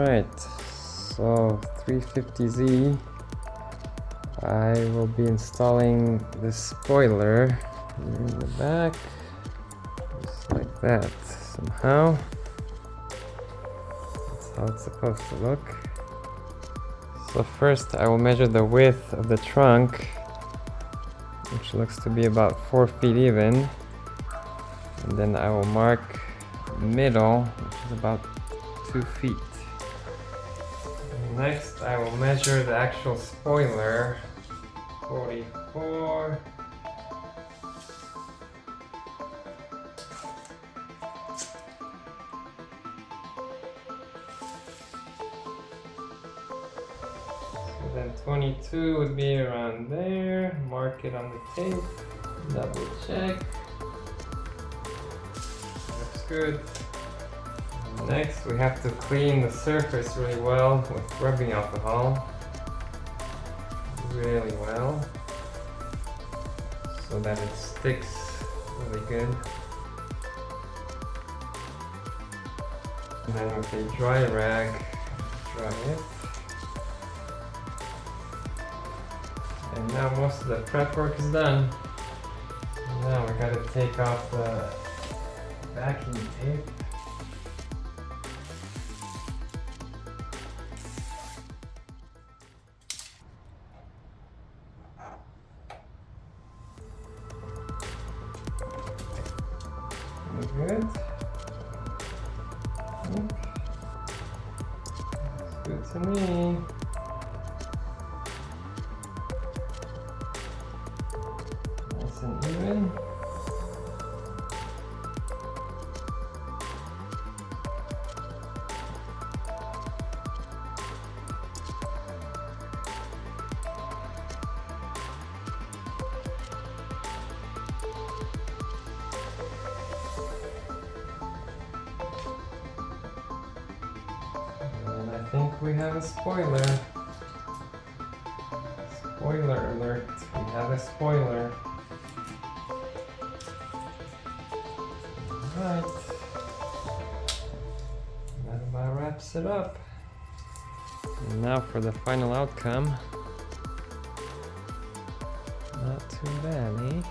Alright, so 350Z, I will be installing the spoiler in the back, just like that, somehow. That's how it's supposed to look. So first I will measure the width of the trunk, which looks to be about 4 feet even, and then I will mark middle, which is about 2 feet. Next, I will measure the actual spoiler, 44. So then 22 would be around there. Mark it on the tape, double check. Looks good. Next, we have to clean the surface really well with rubbing alcohol. Really well. So that it sticks really good. And then with a dry rag, dry it. And now most of the prep work is done. Now we gotta take off the backing tape. Good. Looks good to me. Nice and even. I think we have a spoiler. Spoiler alert, we have a spoiler. Alright. That about wraps it up. And now for the final outcome. Not too bad, eh?